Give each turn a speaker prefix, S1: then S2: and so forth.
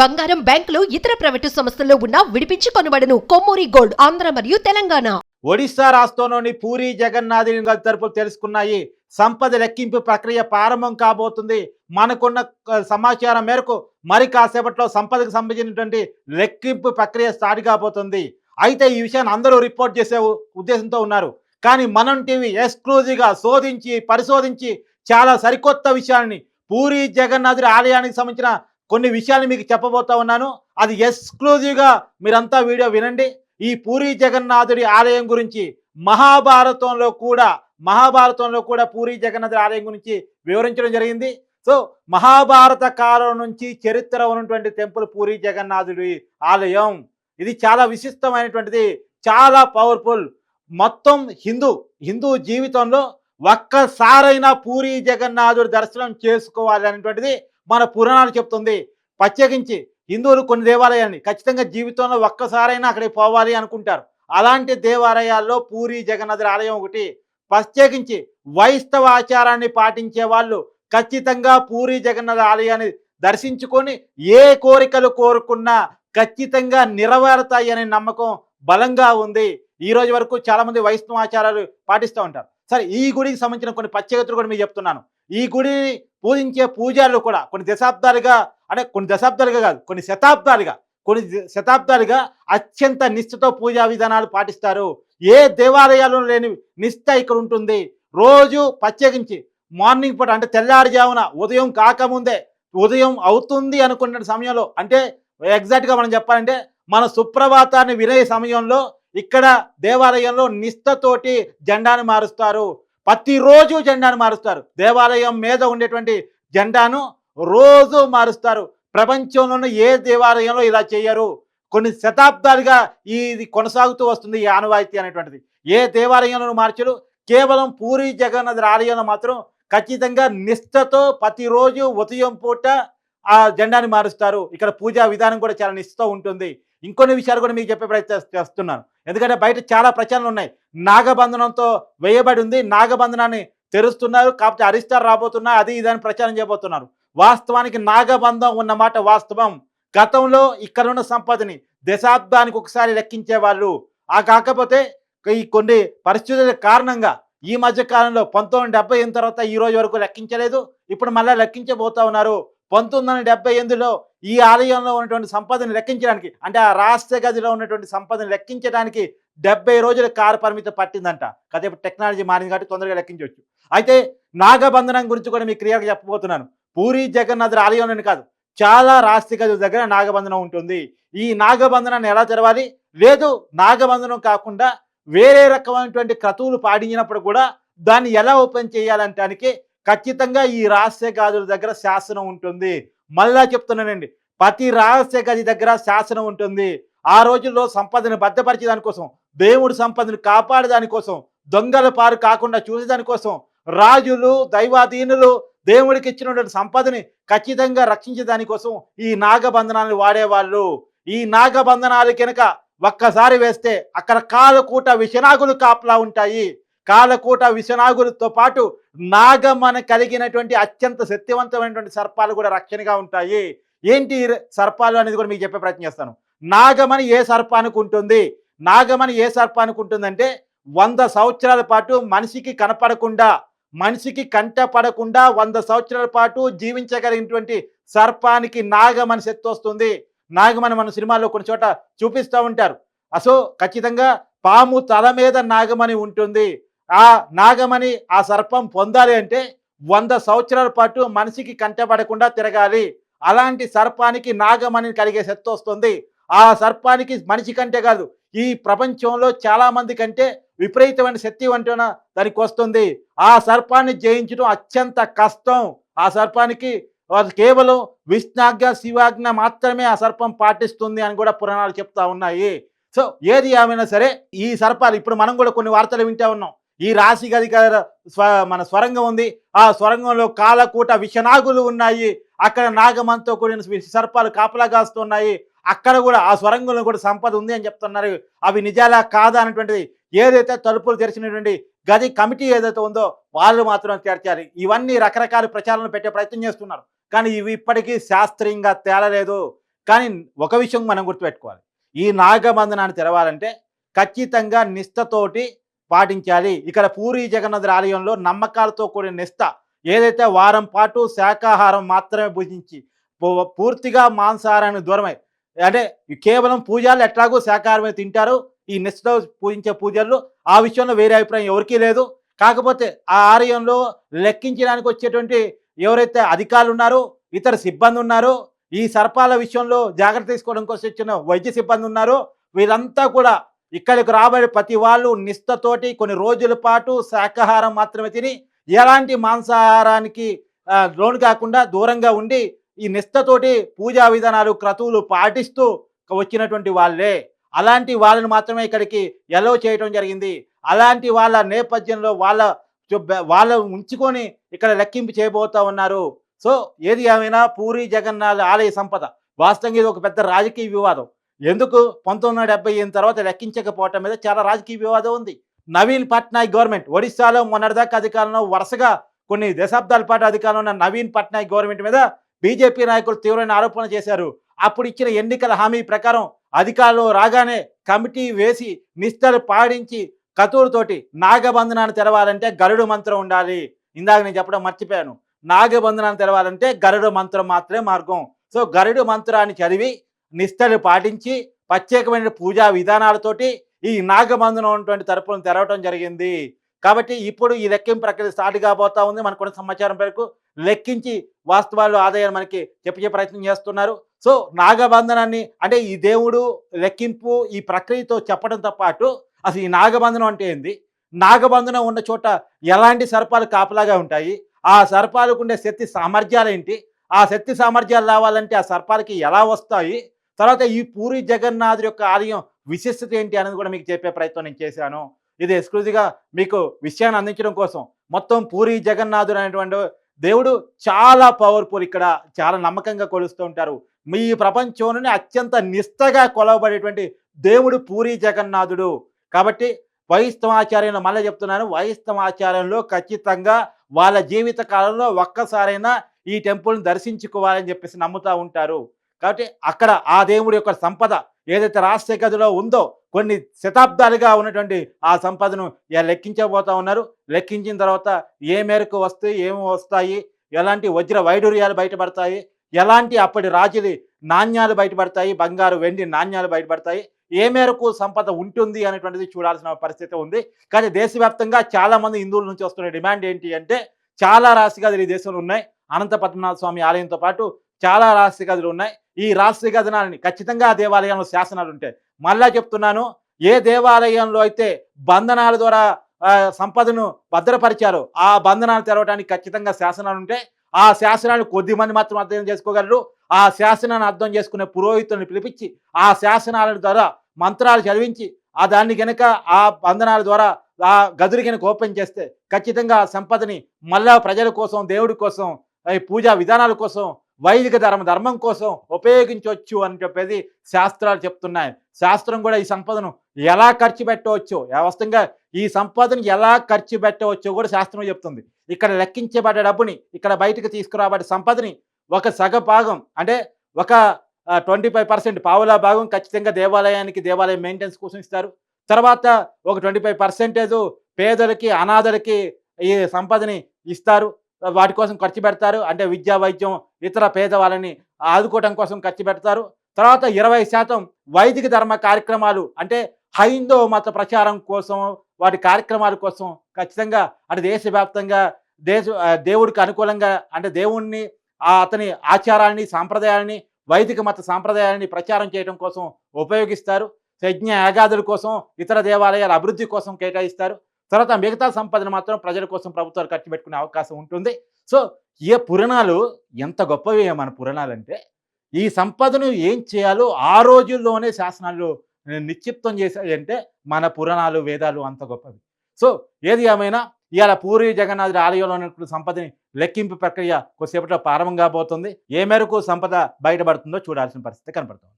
S1: బంగారం, బ్యాంకులు, ఇతర ప్రైవేటు సంస్థల్లో ఉన్న విడిపించి కొనబడును. కొమ్మూరి గోల్డ్, ఆంధ్ర మరియు తెలంగాణ.
S2: ఒడిశా రాష్ట్రంలోని పూరి జగన్నాథుని తరపులు తెలుసుకున్నాయి. సంపద లెక్కింపు ప్రక్రియ ప్రారంభం కాబోతుంది. మనకున్న సమాచారం మేరకు మరి కాసేపట్లో సంపదకు సంబంధించినటువంటి లెక్కింపు ప్రక్రియ స్టార్ట్ కాబోతుంది. అయితే ఈ విషయాన్ని అందరూ రిపోర్ట్ చేసే ఉద్దేశంతో ఉన్నారు. కానీ మనం టీవీ ఎక్స్క్లూజివ్గా శోధించి పరిశోధించి చాలా సరికొత్త విషయాన్ని పూరి జగన్నాథుడి ఆలయానికి సంబంధించిన కొన్ని విషయాలు మీకు చెప్పబోతా ఉన్నాను. అది ఎక్స్క్లూజివ్గా మీరంతా వీడియో వినండి. ఈ పూరి జగన్నాథుడి ఆలయం గురించి మహాభారతంలో కూడా పూరి జగన్నాథుడి ఆలయం గురించి వివరించడం జరిగింది. సో మహాభారత కాలం నుంచి చరిత్ర ఉన్నటువంటి టెంపుల్ పూరి జగన్నాథుడి ఆలయం. ఇది చాలా విశిష్టమైనటువంటిది, చాలా పవర్ఫుల్. మొత్తం హిందూ జీవితంలో ఒక్కసారైనా పూరి జగన్నాథుడి దర్శనం చేసుకోవాలి అనేటువంటిది మన పురాణాలు చెప్తుంది. ప్రత్యేకించి హిందువులు కొన్ని దేవాలయాన్ని ఖచ్చితంగా జీవితంలో ఒక్కసారైనా అక్కడికి పోవాలి అనుకుంటారు. అలాంటి దేవాలయాల్లో పూరి జగన్నాథుడి ఆలయం ఒకటి. ప్రత్యేకించి వైష్ణవ ఆచారాన్ని పాటించే వాళ్ళు ఖచ్చితంగా పూరి జగన్నాథ ఆలయాన్ని దర్శించుకొని ఏ కోరికలు కోరుకున్నా ఖచ్చితంగా నెరవేరుతాయి అనే నమ్మకం బలంగా ఉంది. ఈ రోజు వరకు చాలా మంది వైష్ణవ ఆచారాలు పాటిస్తూ ఉంటారు. సరే, ఈ గుడికి సంబంధించిన కొన్ని ప్రత్యేకతలు కూడా మీకు చెప్తున్నాను. ఈ గుడిని పూజించే పూజారులు కూడా కొన్ని శతాబ్దాలుగా అత్యంత నిష్ఠతో పూజా విధానాలు పాటిస్తారు. ఏ దేవాలయాల్లో లేని నిష్ఠ ఇక్కడ ఉంటుంది. రోజు ప్రత్యేకించి మార్నింగ్ పూట, అంటే తెల్లారుజామున, ఉదయం కాకముందే, ఉదయం అవుతుంది అనుకున్న సమయంలో, అంటే ఎగ్జాక్ట్గా మనం చెప్పాలంటే మన సుప్రభాతాన్ని వినే సమయంలో ఇక్కడ దేవాలయంలో నిష్ఠతోటి జెండాను మారుస్తారు. ప్రతిరోజు జెండాను మారుస్తారు. దేవాలయం మీద ఉండేటువంటి జెండాను రోజు మారుస్తారు. ప్రపంచంలోనే ఏ దేవాలయంలో ఇలా చేయరు. కొన్ని శతాబ్దాలుగా ఇది కొనసాగుతూ వస్తుంది ఈ ఆనవాయితీ అనేటువంటిది. ఏ దేవాలయంలో మార్చరు. కేవలం పూరి జగన్నాథ ఆలయంలో మాత్రం ఖచ్చితంగా నిష్ఠతో ప్రతిరోజు ఉదయం పూట ఆ జెండాని మారుస్తారు. ఇక్కడ పూజా విధానం కూడా చాలా నిష్ఠతో ఉంటుంది. ఇంకొన్ని విషయాలు కూడా మీకు చెప్పే ప్రయత్నం చేస్తున్నాను. ఎందుకంటే బయట చాలా ప్రచారాలు ఉన్నాయి. నాగబంధనంతో వేయబడి ఉంది, నాగబంధనాన్ని తెరుస్తున్నారు, కాకపోతే అరిష్టాలు రాబోతున్నా, అది ఇదని ప్రచారం చేయబోతున్నారు. వాస్తవానికి నాగబంధం ఉన్నమాట వాస్తవం. గతంలో ఇక్కడ ఉన్న సంపదని దశాబ్దానికి ఒకసారి లెక్కించేవాళ్ళు. కాకపోతే ఈ కొన్ని పరిస్థితుల కారణంగా ఈ మధ్య కాలంలో 1978 తర్వాత ఈ రోజు వరకు లెక్కించలేదు. ఇప్పుడు మళ్ళీ లెక్కించబోతా ఉన్నారు. 1978లో ఈ ఆలయంలో ఉన్నటువంటి సంపదని లెక్కించడానికి, అంటే ఆ రహస్య గదిలో ఉన్నటువంటి సంపదని లెక్కించడానికి 70 రోజుల కాల పరిమితి పట్టిందంట. కదా, ఇప్పుడు టెక్నాలజీ మారింది కాబట్టి తొందరగా లెక్కించవచ్చు. అయితే నాగబంధనం గురించి కూడా మీకు క్లియర్గా చెప్పబోతున్నాను. పూరి జగన్నాథుడి ఆలయంలోనే కాదు, చాలా రహస్య గదుల దగ్గర నాగబంధనం ఉంటుంది. ఈ నాగబంధనాన్ని ఎలా తెరవాలి, లేదు నాగబంధనం కాకుండా వేరే రకమైనటువంటి క్రతువులు పాడించినప్పుడు కూడా దాన్ని ఎలా ఓపెన్ చేయాలంటానికి ఖచ్చితంగా ఈ రహస్య గదుల దగ్గర శాసనం ఉంటుంది. మళ్ళా చెప్తున్నానండి, ప్రతి రహస్య గది దగ్గర శాసనం ఉంటుంది. ఆ రోజుల్లో సంపదను భద్రపరిచే దానికోసం, దేవుడి సంపదను కాపాడే దానికోసం, దొంగల పారు కాకుండా చూసేదానికోసం, రాజులు దైవాధీనులు దేవుడికి ఇచ్చినటువంటి సంపదని ఖచ్చితంగా రక్షించే దానికోసం ఈ నాగబంధనాన్ని వాడేవాళ్ళు. ఈ నాగబంధనాలు కనుక ఒక్కసారి వేస్తే అక్కడ కాలకూట విషనాగులు కాపలా ఉంటాయి. కాలకూట విషనాగులతో పాటు నాగమన కలిగినటువంటి అత్యంత శక్తివంతమైనటువంటి సర్పాలు కూడా రక్షణగా ఉంటాయి. ఏంటి సర్పాలు అనేది కూడా మీకు చెప్పే ప్రయత్నం చేస్తాను. నాగమని ఏ సర్పానికి ఉంటుంది? నాగమని ఏ సర్పానికి ఉంటుందంటే 100 సంవత్సరాల పాటు మనిషికి కనపడకుండా, మనిషికి కంటపడకుండా 100 సంవత్సరాల పాటు జీవించగలిగినటువంటి సర్పానికి నాగమని శక్తి వస్తుంది. నాగమని మన సినిమాల్లో కొన్ని చోట చూపిస్తూ ఉంటారు. ఖచ్చితంగా పాము తల మీద నాగమణి ఉంటుంది. ఆ నాగమణి ఆ సర్పం పొందాలి అంటే 100 సంవత్సరాల పాటు మనిషికి కంటపడకుండా తిరగాలి. అలాంటి సర్పానికి నాగమణి కలిగే శక్తి వస్తుంది. ఆ సర్పానికి మనిషి కంటే కాదు, ఈ ప్రపంచంలో చాలా మంది కంటే విపరీతమైన శక్తి వంటిన దానికి వస్తుంది. ఆ సర్పాన్ని జయించడం అత్యంత కష్టం. ఆ సర్పానికి కేవలం విష్ణాజ్ఞ శివాజ్ఞ మాత్రమే ఆ సర్పం పాటిస్తుంది అని కూడా పురాణాలు చెప్తా ఉన్నాయి. సో ఏది ఏమైనా సరే, ఈ సర్పాలు ఇప్పుడు మనం కూడా కొన్ని వార్తలు వింటూ ఉన్నాం. ఈ రాశి గది మన స్వరంగం ఉంది, ఆ స్వరంగంలో కాలకూట విషనాగులు ఉన్నాయి. అక్కడ నాగమంతో కూడిన సర్పాలు కాపలా కాస్తున్నాయి. అక్కడ కూడా ఆ స్వరంగంలో కూడా సంపద ఉంది అని చెప్తున్నారు. అవి నిజాలా కాదా అనేటువంటిది ఏదైతే తలుపులు తెరిచినటువంటి గది కమిటీ ఏదైతే ఉందో వాళ్ళు మాత్రం చేర్చాలి. ఇవన్నీ రకరకాల ప్రచారాలను పెట్టే ప్రయత్నం చేస్తున్నారు. కానీ ఇవి ఇప్పటికీ శాస్త్రీయంగా తేలలేదు. కానీ ఒక విషయం మనం గుర్తుపెట్టుకోవాలి. ఈ నాగబంధనాన్ని తెరవాలంటే ఖచ్చితంగా నిష్టతోటి పాటించాలి. ఇక్కడ పూరీ జగన్నాథుడి ఆలయంలో నమ్మకాలతో కూడిన నిష్ట ఏదైతే వారం పాటు శాకాహారం మాత్రమే భుజించి పూర్తిగా మాంసాహారానికి దూరమై అంటే కేవలం పూజలు ఎట్లాగో శాకాహారమే తింటారు. ఈ నిష్టతో పూజించే పూజల్లో ఆ విషయంలో వేరే అభిప్రాయం ఎవరికీ లేదు. కాకపోతే ఆ ఆలయంలో లెక్కించడానికి వచ్చేటువంటి ఎవరైతే అధికారులు ఉన్నారో, ఇతర సిబ్బంది ఉన్నారో, ఈ సర్పాల విషయంలో జాగ్రత్త తీసుకోవడం కోసం వచ్చిన వైద్య సిబ్బంది ఉన్నారో, వీళ్ళంతా కూడా ఇక్కడికి రాబడే ప్రతి వాళ్ళు నిష్టతోటి కొన్ని రోజుల పాటు శాకాహారం మాత్రమే తిని ఎలాంటి మాంసాహారానికి లోను కాకుండా దూరంగా ఉండి ఈ నిష్టతోటి పూజా విధానాలు క్రతువులు పాటిస్తూ వచ్చినటువంటి వాళ్ళే. అలాంటి వాళ్ళని మాత్రమే ఇక్కడికి ఎలవ్ చేయడం జరిగింది. అలాంటి వాళ్ళ నేపథ్యంలో వాళ్ళ ఉంచుకొని ఇక్కడ లెక్కింపు చేయబోతా ఉన్నారు. సో ఏది ఏమైనా పూరీ జగన్నాథ్ ఆలయ సంపద వాస్తవంగా ఇది ఒక పెద్ద రాజకీయ వివాదం. ఎందుకు 1978 తర్వాత లెక్కించకపోవటం మీద చాలా రాజకీయ వివాదం ఉంది. నవీన్ పట్నాయక్ గవర్నమెంట్ ఒడిశాలో మొన్నటిదాకా అధికారంలో వరుసగా కొన్ని దశాబ్దాల పాటు అధికారంలో ఉన్న నవీన్ పట్నాయక్ గవర్నమెంట్ మీద బీజేపీ నాయకులు తీవ్రమైన ఆరోపణ చేశారు. అప్పుడు ఇచ్చిన ఎన్నికల హామీ ప్రకారం అధికారంలో రాగానే కమిటీ వేసి నిష్టలు పాటించి కతువులతోటి నాగబంధనాన్ని తెరవాలంటే గరుడు మంత్రం ఉండాలి. ఇందాక నేను చెప్పడం మర్చిపోయాను. నాగబంధనాన్ని తెరవాలంటే గరుడు మంత్రం మాత్రమే మార్గం. సో గరుడు మంత్రాన్ని చదివి నిష్టలు పాటించి ప్రత్యేకమైన పూజా విధానాలతోటి ఈ నాగబంధనం ఉన్నటువంటి తరపులను తెరవటం జరిగింది. కాబట్టి ఇప్పుడు ఈ లెక్కింపు ప్రక్రియ స్టార్ట్ కాబోతా ఉంది. మనకున్న సమాచారం మేరకు లెక్కించి వాస్తవాలు ఆదాయాన్ని మనకి చెప్పే ప్రయత్నం చేస్తున్నారు. సో నాగబంధనాన్ని అంటే ఈ దేవుడు లెక్కింపు ఈ ప్రక్రియతో చెప్పడంతో పాటు అసలు ఈ నాగబంధనం అంటే ఏంది, నాగబంధనం ఉన్న చోట ఎలాంటి సర్పాలు కాపలాగా ఉంటాయి, ఆ సర్పాలకు ఉండే శక్తి సామర్థ్యాలు ఏంటి, ఆ శక్తి సామర్థ్యాలు రావాలంటే ఆ సర్పాలకి ఎలా వస్తాయి, తర్వాత ఈ పూరి జగన్నాథుడి యొక్క ఆలయం విశిష్టత ఏంటి అనేది కూడా మీకు చెప్పే ప్రయత్నం నేను చేశాను. ఇది ఎక్స్క్లూజివ్గా మీకు విషయాన్ని అందించడం కోసం. మొత్తం పూరి జగన్నాథుడు అనేటువంటి దేవుడు చాలా పవర్ఫుల్. ఇక్కడ చాలా నమ్మకంగా కొలుస్తూ ఉంటారు. మీ ప్రపంచంలోనే అత్యంత నిష్టగా కొలవబడేటువంటి దేవుడు పూరి జగన్నాథుడు. కాబట్టి వైష్ణవాచార్యంలో మళ్ళీ చెప్తున్నాను, వైష్ణవాచార్యంలో ఖచ్చితంగా వాళ్ళ జీవిత కాలంలో ఒక్కసారైనా ఈ టెంపుల్ని దర్శించుకోవాలని చెప్పేసి నమ్ముతూ ఉంటారు. కాబట్టి అక్కడ ఆ దేవుడి యొక్క సంపద ఏదైతే రాష్ట్ర గదిలో ఉందో కొన్ని శతాబ్దాలుగా ఉన్నటువంటి ఆ సంపదను లెక్కించబోతా ఉన్నారు. లెక్కించిన తర్వాత ఏ మేరకు వస్తాయి, ఏమి వస్తాయి, ఎలాంటి వజ్ర వైడూర్యాలు బయటపడతాయి, ఎలాంటి అప్పటి రాజులి నాణ్యాలు బయటపడతాయి, బంగారు వెండి నాణ్యాలు బయటపడతాయి, ఏ మేరకు సంపద ఉంటుంది అనేటువంటిది చూడాల్సిన పరిస్థితి ఉంది. కానీ దేశవ్యాప్తంగా చాలామంది హిందువుల నుంచి వస్తున్న డిమాండ్ ఏంటి అంటే చాలా రాశి గదులు ఈ దేశంలో ఉన్నాయి. అనంత పద్మనాభ స్వామి ఆలయంతో పాటు చాలా రాశి గదులు ఉన్నాయి. ఈ రాశి గదనాలని ఖచ్చితంగా ఆ దేవాలయంలో శాసనాలు ఉంటాయి. మళ్ళా చెప్తున్నాను, ఏ దేవాలయంలో అయితే బంధనాల ద్వారా సంపదను భద్రపరిచారో ఆ బంధనాలు తెరవడానికి ఖచ్చితంగా శాసనాలు ఉంటాయి. ఆ శాసనాలు కొద్ది మంది మాత్రం అర్థం చేసుకోగలరు. ఆ శాసనాన్ని అర్థం చేసుకునే పురోహితులను పిలిపించి ఆ శాసనాల ద్వారా మంత్రాలు చదివించి ఆ దాన్ని కనుక ఆ బంధనాల ద్వారా ఆ గదులు కనుక ఓపెన్ చేస్తే ఖచ్చితంగా ఆ సంపదని మళ్ళా ప్రజల కోసం, దేవుడి కోసం, ఈ పూజా విధానాల కోసం, వైదిక ధర్మం కోసం ఉపయోగించవచ్చు అని చెప్పేది శాస్త్రాలు చెప్తున్నాయి. శాస్త్రం కూడా ఈ సంపదను ఎలా ఖర్చు పెట్టవచ్చో, వాస్తవంగా ఈ సంపదను ఎలా ఖర్చు పెట్టవచ్చో కూడా శాస్త్రం చెప్తుంది. ఇక్కడ లెక్కించబడ్డ డబ్బుని, ఇక్కడ బయటకు తీసుకురాబడ్డ సంపదని ఒక సగ భాగం అంటే ఒక 25% పావులా భాగం ఖచ్చితంగా దేవాలయం మెయింటెనెన్స్ కోసం ఇస్తారు. తర్వాత ఒక 25% పేదలకి, అనాథలకి ఈ సంపదని ఇస్తారు. వాటి కోసం ఖర్చు పెడతారు. అంటే విద్యా, వైద్యం, ఇతర పేదవాళ్ళని ఆదుకోవడం కోసం ఖర్చు పెడతారు. తర్వాత 20% వైదిక ధర్మ కార్యక్రమాలు అంటే హైందవ మత ప్రచారం కోసం, వాటి కార్యక్రమాల కోసం ఖచ్చితంగా అంటే దేశవ్యాప్తంగా దేవుడికి అనుకూలంగా అంటే దేవుణ్ణి అతని ఆచారాన్ని, సాంప్రదాయాలని, వైదిక మత సాంప్రదాయాలని ప్రచారం చేయడం కోసం ఉపయోగిస్తారు. యజ్ఞ యాగాదుల కోసం, ఇతర దేవాలయాల అభివృద్ధి కోసం కేటాయిస్తారు. తర్వాత మిగతా సంపదను మాత్రం ప్రజల కోసం ప్రభుత్వాలు ఖర్చు పెట్టుకునే అవకాశం ఉంటుంది. సో ఏ పురాణాలు ఎంత గొప్పవి మన పురాణాలంటే ఈ సంపదను ఏం చేయాలో ఆ రోజుల్లోనే శాసనాలు నిక్షిప్తం చేశాయంటే మన పురాణాలు, వేదాలు అంత గొప్పవి. సో ఏది ఏమైనా ఇవాళ పూరి జగన్నాథుడి ఆలయంలో ఉన్నటువంటి సంపదని లెక్కింపు ప్రక్రియ కొద్దిసేపట్లో ప్రారంభం కాబోతుంది. ఏ మేరకు సంపద బయటపడుతుందో చూడాల్సిన పరిస్థితి కనపడుతుంది.